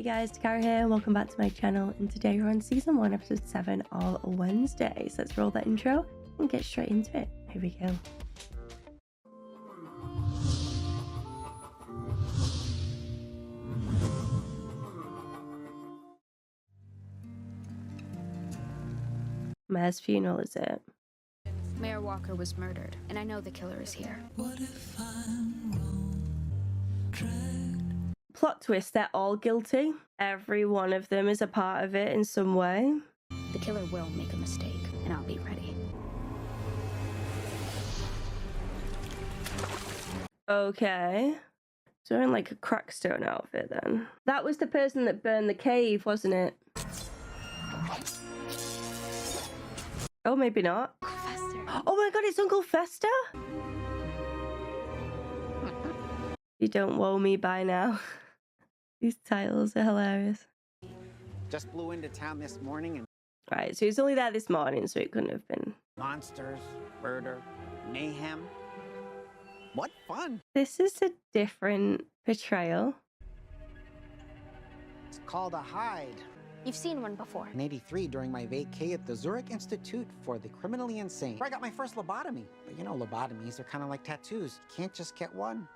Hey guys, Dakara here and welcome back to my channel, and today we're on season 1 episode 7 of Wednesday. So let's roll that intro and get straight into it. Here we go. Mayor's funeral, is it? Mayor Walker was murdered, and I know the killer is here. What if I'm wrong? Plot twist, they're all guilty. Every one of them is a part of it in some way. The killer will make a mistake, and I'll be ready. Okay. So we're in like a crackstone outfit then. That was the person that burned the cave, wasn't it? Oh, maybe not. Professor. Oh my god, it's Uncle Fester? You don't woe me by now. These titles are hilarious. Just blew into town this morning and Right, so he's only there this morning, so it couldn't have been. monsters, murder, mayhem. What fun! This is a different portrayal. It's called a hide. You've seen one before. In '83, during my vacay at the Zurich Institute for the Criminally Insane, where I got my first lobotomy. But you know, lobotomies are kind of like tattoos. You can't just get one.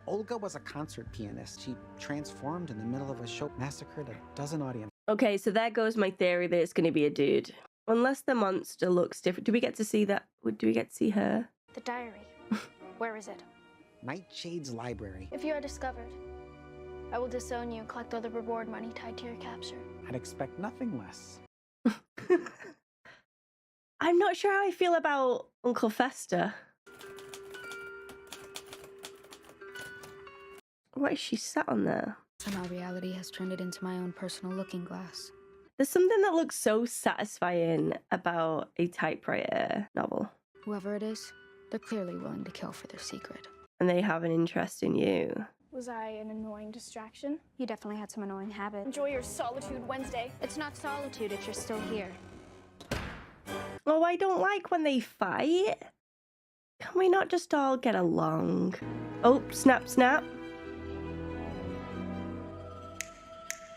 Olga was a concert pianist. She transformed in the middle of a show, massacred a dozen audiences. Okay, so there goes my theory that it's going to be a dude. Unless the monster looks different. Do we get to see that? Do we get to see her? The diary. Where is it? Nightshade's library. If you are discovered, I will disown you and collect all the reward money tied to your capture. I'd expect nothing less. I'm not sure how I feel about Uncle Fester. What is she sat on there? Somehow reality has turned it into my own personal looking glass. There's something that looks so satisfying about a typewriter novel. Whoever it is, they're clearly willing to kill for their secret. And they have an interest in you. Was I an annoying distraction? You definitely had some annoying habits. Enjoy your solitude Wednesday. It's not solitude if you're still here. Oh, I don't like when they fight. Can we not just all get along? Oh, snap, snap.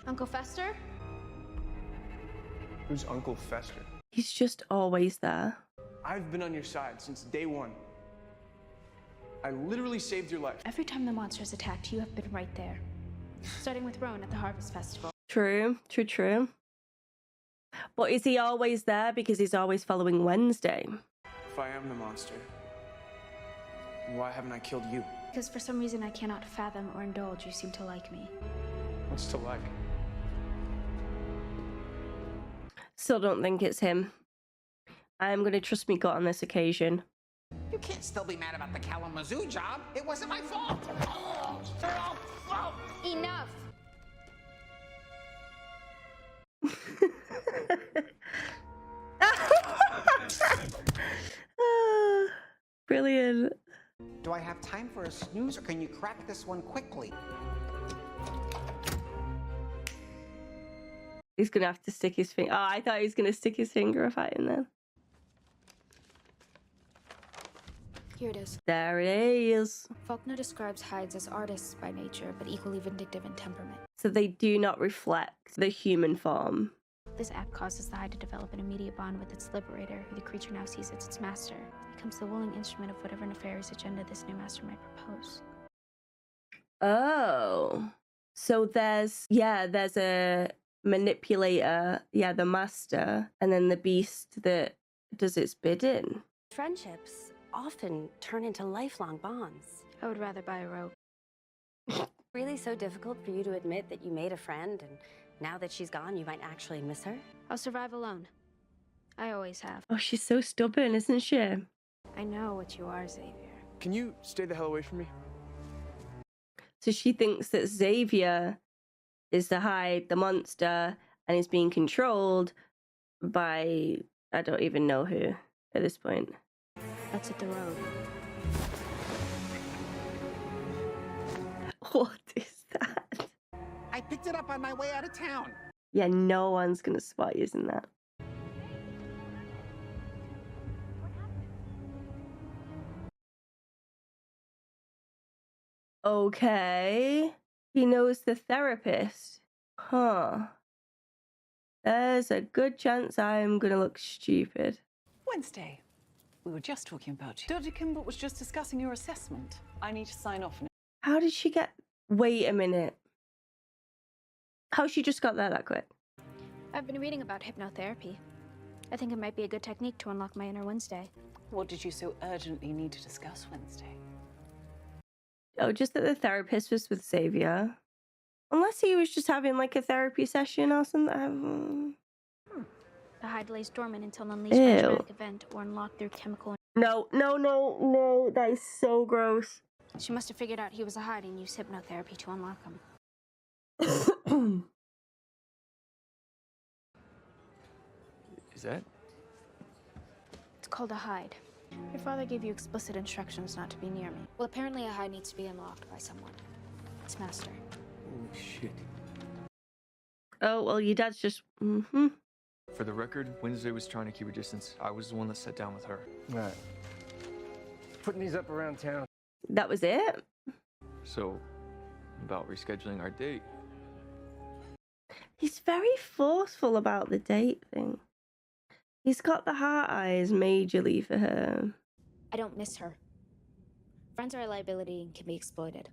Uncle Fester? Who's Uncle Fester? He's just always there. I've been on your side since day one. I literally saved your life. Every time the monsters attacked, you have been right there. Starting with Roan at the Harvest Festival. True, true, true. But is he always there because he's always following Wednesday? If I am the monster, why haven't I killed you? Because for some reason I cannot fathom or indulge you seem to like me. What's to like? Still don't think it's him. I'm going to trust me gut on this occasion. You can't still be mad about the Kalamazoo job. It wasn't my fault. Enough! Brilliant. Do I have time for a snooze, or can you crack this one quickly? He's going to have to stick his finger. Oh, I thought he was going to stick his finger if I in there. Here it is. There it is. Faulkner describes hides as artists by nature, but equally vindictive in temperament. So they do not reflect the human form. This act causes the hide to develop an immediate bond with its liberator, who the creature now sees as its master. It becomes the willing instrument of whatever nefarious agenda this new master might propose. Oh. So there's a manipulator, the master, and then the beast that does its bidding. Friendships often turn into lifelong bonds. I would rather buy a rope. Really so difficult for you to admit that you made a friend, and now that she's gone, you might actually miss her? I'll survive alone. I always have. Oh, she's so stubborn, isn't she? I know what you are, Xavier. Can you stay the hell away from me? So she thinks that Xavier is the Hyde, the monster, and is being controlled by, I don't even know who at this point. Let's hit the road. What is that? I picked it up on my way out of town. Yeah, no one's gonna spot using that. Okay. He knows the therapist. Huh. There's a good chance I'm gonna look stupid. Wednesday. We were just talking about you. Dr. Kimball was just discussing your assessment. I need to sign off now. How did she get... Wait a minute. How she just got there that quick? I've been reading about hypnotherapy. I think it might be a good technique to unlock my inner Wednesday. What did you so urgently need to discuss Wednesday? Oh, just that the therapist was with Xavier. Unless he was just having like a therapy session or something. The hide lays dormant until unleashed by a traumatic event or unlocked through chemical. No. That is so gross. She must have figured out he was a hide and used hypnotherapy to unlock him. Is that? It's called a hide. Your father gave you explicit instructions not to be near me. Well, apparently a hide needs to be unlocked by someone. Its master. Oh, shit. Oh, well, your dad's just... For the record, Wednesday was trying to keep her distance. I was the one that sat down with her. All right. Putting these up around town. That was it? So, about rescheduling our date. He's very forceful about the date thing. He's got the heart eyes majorly for her. I don't miss her. Friends are a liability and can be exploited.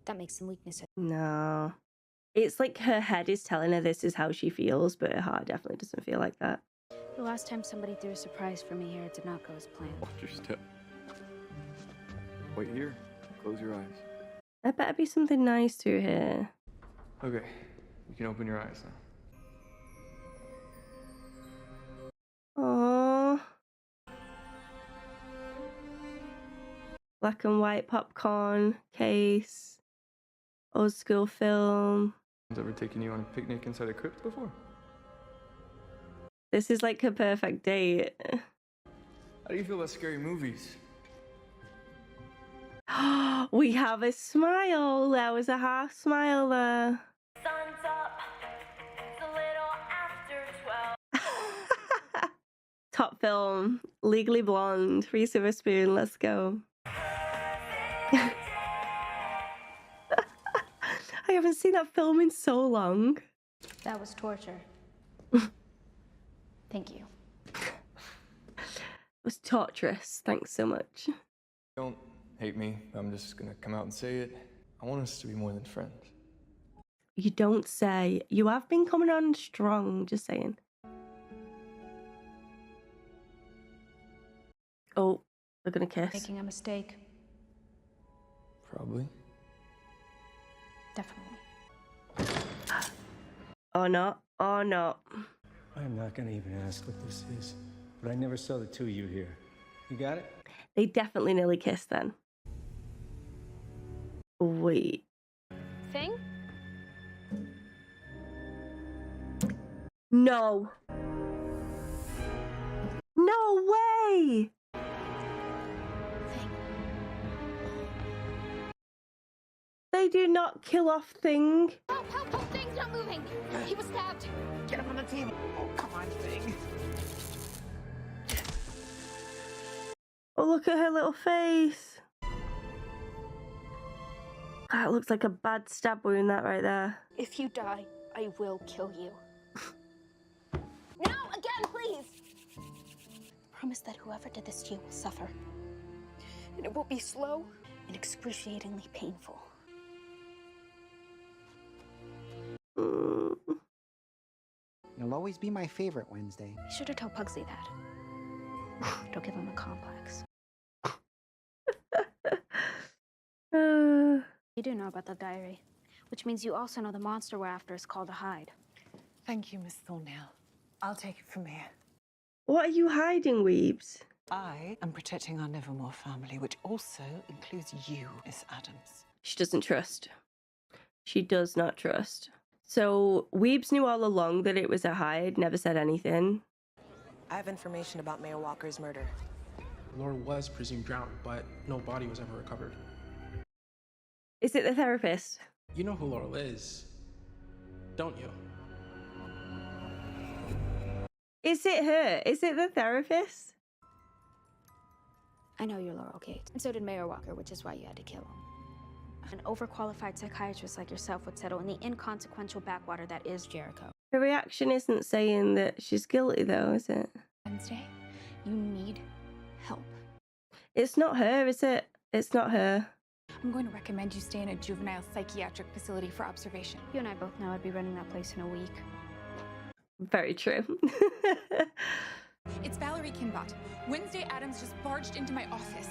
That makes them weaknesses. No. It's like her head is telling her this is how she feels, but her heart definitely doesn't feel like that. The last time somebody threw a surprise for me here, it did not go as planned. Watch your step. Wait here. Close your eyes. There better be something nice through here. Okay. You can open your eyes now. Aww. Black and white popcorn case. Old school film. Ever taken you on a picnic inside a crypt before? This is like her perfect date. How do you feel about scary movies? We have a smile. There was a half smile there. Sun's up. It's a little after 12. Top film. Legally Blonde. Reese Witherspoon. Let's go. I haven't seen that film in so long. That was torture. Thank you. It was torturous. Thanks so much. Don't hate me. I'm just gonna come out and say it. I want us to be more than friends. You don't say. You have been coming on strong, just saying. Oh, they're gonna kiss. Making a mistake. Probably. Definitely. Or not. Or not. I'm not gonna even ask what this is, but I never saw the two of you here. You got it? They definitely nearly kissed then. Wait. Thing? No. No way! They do not kill off Thing. Help! Help! Help! Thing's not moving! He was stabbed! Get him on the table. Oh, come on, Thing. Oh, look at her little face. That looks like a bad stab wound, that right there. If you die, I will kill you. No! Again, please! Promise that whoever did this to you will suffer. And it will be slow and excruciatingly painful. You'll always be my favorite, Wednesday. You should have told Pugsley that. Don't give him a complex. You do know about the diary, which means you also know the monster we're after is called a hide. Thank you, Miss Thornhill. I'll take it from here. What are you hiding, Weebs? I am protecting our Nevermore family, which also includes you, Miss Adams. She doesn't trust. She does not trust. So, Weebs knew all along that it was a hide, never said anything. I have information about Mayor Walker's murder. Laura was presumed drowned, but no body was ever recovered. Is it the therapist? You know who Laura is, don't you? Is it her? Is it the therapist? I know you're Laurel Kate, and so did Mayor Walker, which is why you had to kill him. An overqualified psychiatrist like yourself would settle in the inconsequential backwater that is Jericho. Her reaction isn't saying that she's guilty, though, is it? Wednesday, you need help. It's not her, is it? It's not her. I'm going to recommend you stay in a juvenile psychiatric facility for observation. You and I both know I'd be running that place in a week. Very true. It's Valerie Kimbot. Wednesday Adams just barged into my office.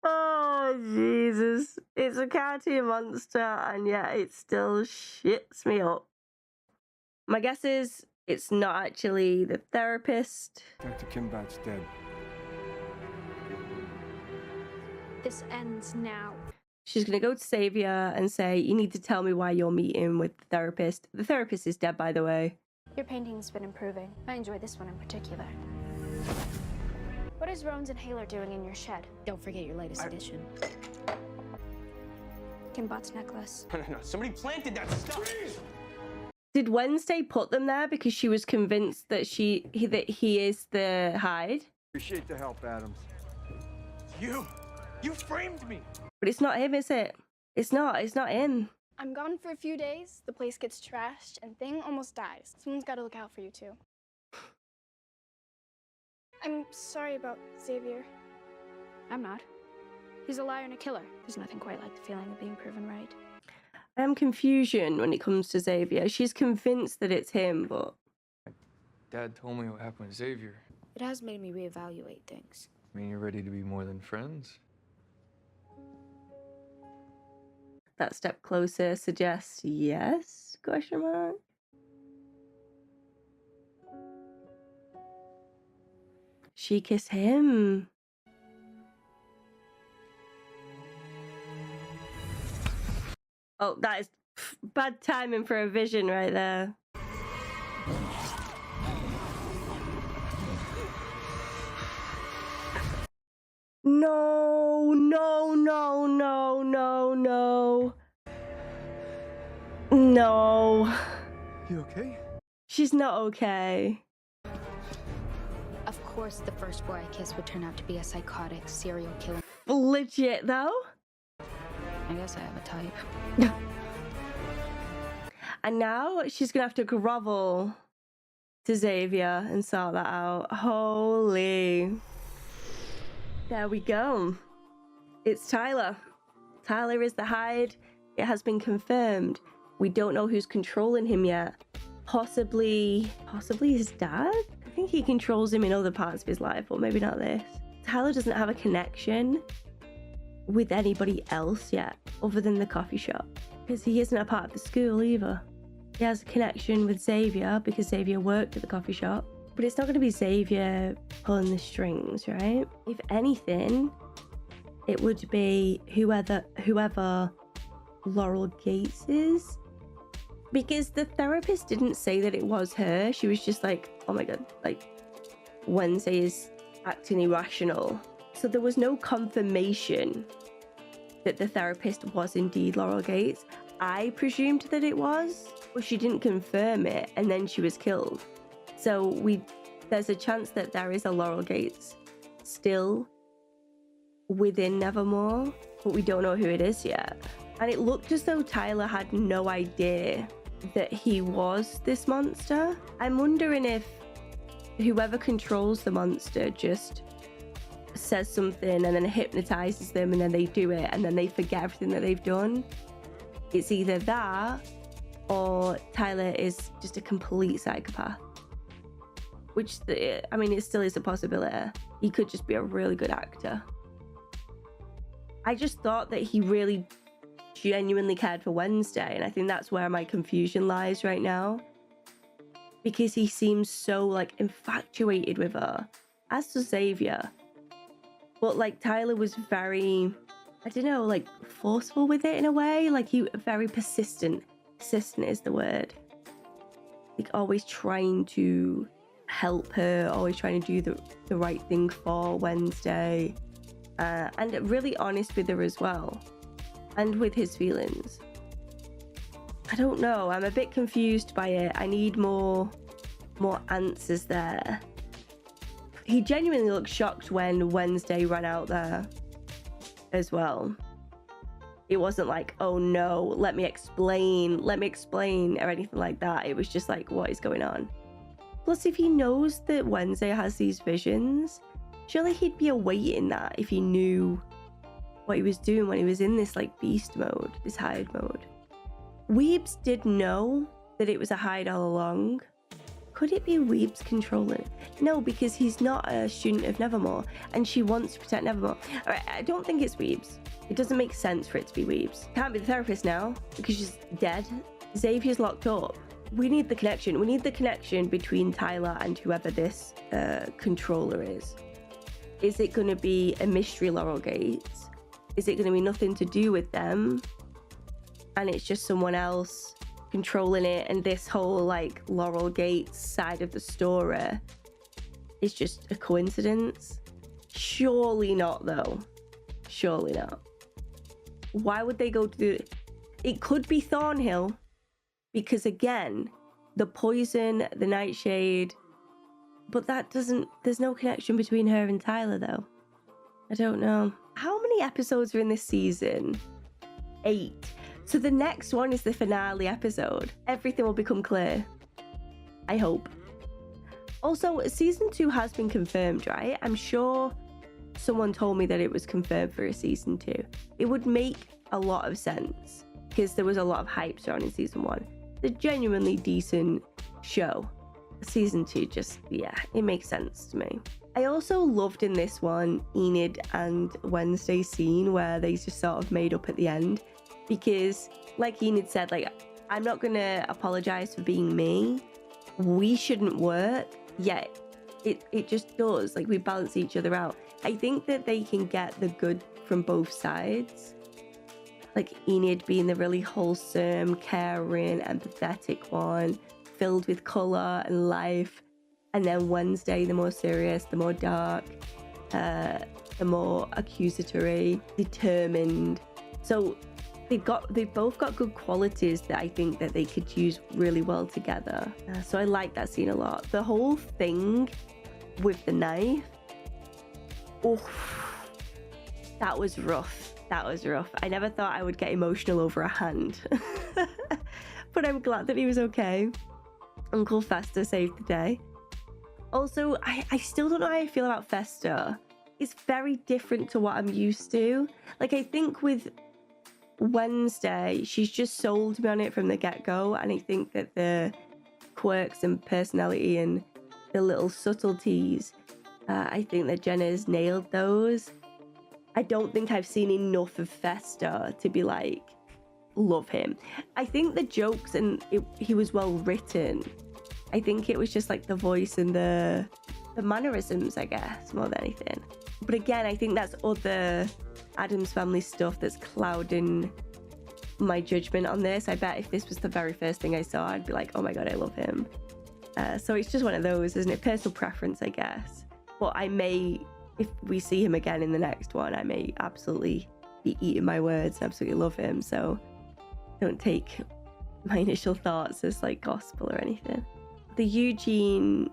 Oh, Jesus. It's a cartoon monster, and yet it still shits me up. My guess is it's not actually the therapist. Dr. Kimbot's dead. This ends now. She's going to go to Xavier and say, you need to tell me why you're meeting with the therapist. The therapist is dead, by the way. Your painting's been improving. I enjoy this one in particular. What is Roan's inhaler doing in your shed? Don't forget your latest edition. Kimbot's necklace. No. Somebody planted that stuff. Did Wednesday put them there because she was convinced that he is the Hyde? Appreciate the help, Adams. You framed me. But it's not him, is it? It's not him. I'm gone for a few days. The place gets trashed and Thing almost dies. Someone's got to look out for you too. I'm sorry about Xavier. I'm not. He's a liar and a killer. There's nothing quite like the feeling of being proven right. I am confusion when it comes to Xavier. She's convinced that it's him, but... Dad told me what happened with Xavier. It has made me reevaluate things. I mean, you're ready to be more than friends? That step closer suggests yes? Question mark. She kissed him. Oh, that is bad timing for a vision right there. No, no, no, no, no, no. No. You okay? She's not okay. Of course, the first boy I kissed would turn out to be a psychotic serial killer. Legit, though? I guess I have a type. And now she's gonna have to grovel to Xavier and sort that out. Holy. There we go. It's Tyler. Tyler is the Hyde. It has been confirmed. We don't know who's controlling him yet. Possibly his dad? I think he controls him in other parts of his life, but maybe not this. Tyler doesn't have a connection with anybody else yet, other than the coffee shop, because he isn't a part of the school either. He has a connection with Xavier because Xavier worked at the coffee shop, but it's not going to be Xavier pulling the strings, right? If anything, it would be whoever Laurel Gates is, because the therapist didn't say that it was her. She was just like, oh my god, like, Wednesday is acting irrational. So there was no confirmation that the therapist was indeed Laurel Gates. I presumed that it was, but she didn't confirm it, and then she was killed. So there's a chance that there is a Laurel Gates still within Nevermore, but we don't know who it is yet. And it looked as though Tyler had no idea that he was this monster. I'm wondering if whoever controls the monster just says something and then hypnotizes them, and then they do it, and then they forget everything that they've done. It's either that or Tyler is just a complete psychopath. Which, I mean, it still is a possibility. He could just be a really good actor. I just thought that he really genuinely cared for Wednesday, and I think that's where my confusion lies right now. Because he seems so, like, infatuated with her. As does Xavier. But, like, Tyler was very, I don't know, like, forceful with it in a way. Like, he very persistent. Persistent is the word. Like, always trying to help her, always trying to do the right thing for Wednesday. And really honest with her as well. And with his feelings. I don't know. I'm a bit confused by it. I need more answers there. He genuinely looked shocked when Wednesday ran out there as well. It wasn't like, oh no, let me explain, or anything like that. It was just like, what is going on? Plus, if he knows that Wednesday has these visions, surely he'd be awaiting that if he knew what he was doing when he was in this like beast mode, this hide mode. Weebs did know that it was a hide all along. Could it be Weebs controlling? No, because he's not a student of Nevermore and she wants to protect Nevermore. All right, I don't think it's Weebs. It doesn't make sense for it to be Weebs. Can't be the therapist now because she's dead. Xavier's locked up. We need the connection. We need the connection between Tyler and whoever this controller is. Is it going to be a mystery Laurel Gates? Is it going to be nothing to do with them? And it's just someone else controlling it, and this whole like Laurel Gates side of the story is just a coincidence? Surely not, though. Surely not. Why would they go to it? Could be Thornhill, because again, the poison, the nightshade, but that doesn't, there's no connection between her and Tyler though. I don't know. How many episodes are in this season? 8. So the next one is the finale episode. Everything will become clear. I hope. Also, season 2 has been confirmed, right? I'm sure someone told me that it was confirmed for a season 2. It would make a lot of sense because there was a lot of hype surrounding season 1. It's a genuinely decent show. Season 2 just, yeah, it makes sense to me. I also loved in this one Enid and Wednesday's scene where they just sort of made up at the end. Because, like Enid said, like, I'm not going to apologize for being me. We shouldn't work, yet it just does. Like, we balance each other out. I think that they can get the good from both sides. Like, Enid being the really wholesome, caring, empathetic one, filled with colour and life. And then Wednesday, the more serious, the more dark, the more accusatory, determined. So they've both got good qualities that I think that they could use really well together. So I like that scene a lot. The whole thing with the knife, that was rough. That was rough. I never thought I would get emotional over a hand. But I'm glad that he was okay. Uncle Fester saved the day. Also, I still don't know how I feel about Fester. It's very different to what I'm used to. Like, I think with Wednesday, she's just sold me on it from the get-go, and I think that the quirks and personality and the little subtleties, I think that Jenna's nailed those. I don't think I've seen enough of Fester to be like, love him. I think the jokes and he was well written. I think it was just like the voice and the mannerisms, I guess, more than anything. But again, I think that's other Addams Family stuff that's clouding my judgment on this. I bet if this was the very first thing I saw, I'd be like, oh my god, I love him. So it's just one of those, isn't it? Personal preference, I guess. But I may, if we see him again in the next one, I may absolutely be eating my words and absolutely love him. So don't take my initial thoughts as like gospel or anything. The Eugene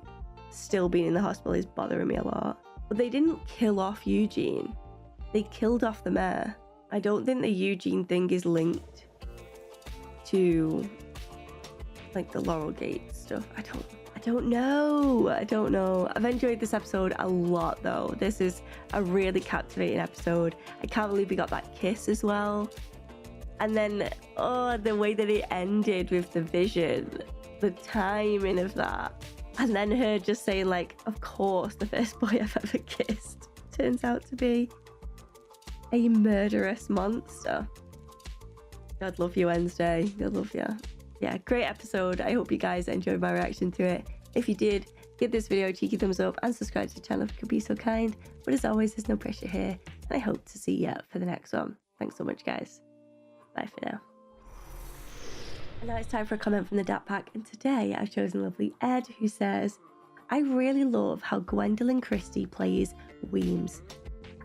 still being in the hospital is bothering me a lot. But they didn't kill off Eugene. They killed off the mayor. I don't think the Eugene thing is linked to like the Laurel Gate stuff. I don't know. I've enjoyed this episode a lot though. This is a really captivating episode. I can't believe we got that kiss as well. And then, the way that it ended with the vision, the timing of that. And then her just saying like, of course, the first boy I've ever kissed turns out to be a murderous monster. God love you, Wednesday. God love you. Yeah, great episode. I hope you guys enjoyed my reaction to it. If you did, give this video a cheeky thumbs up and subscribe to the channel if you could be so kind. But as always, there's no pressure here. And I hope to see you for the next one. Thanks so much, guys. Bye for now. And now it's time for a comment from the Dat Pack. And today I've chosen lovely Ed, who says, I really love how Gwendolyn Christie plays Weems.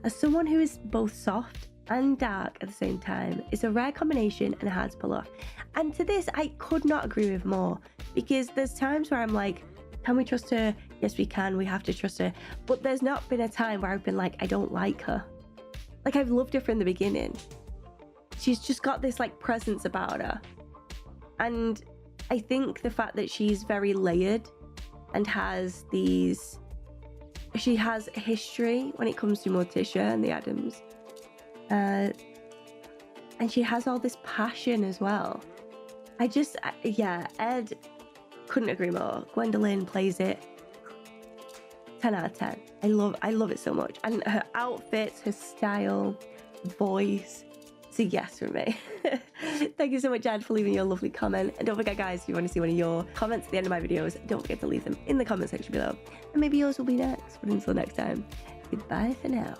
As someone who is both soft and dark at the same time. It's a rare combination and hard to pull off. And to this, I could not agree with more, because there's times where I'm like, can we trust her? Yes, we can. We have to trust her. But there's not been a time where I've been like, I don't like her. Like, I've loved her from the beginning. She's just got this like presence about her. And I think the fact that she's very layered and has these, she has history when it comes to Morticia and the Addams. And she has all this passion as well. Yeah, Ed, couldn't agree more. Gwendolyn plays it 10 out of 10. I love it so much. And her outfits, her style, voice, it's a yes from me. Thank you so much, Ed, for leaving your lovely comment. And don't forget, guys, if you want to see one of your comments at the end of my videos, don't forget to leave them in the comment section below. And maybe yours will be next. But until next time, goodbye for now.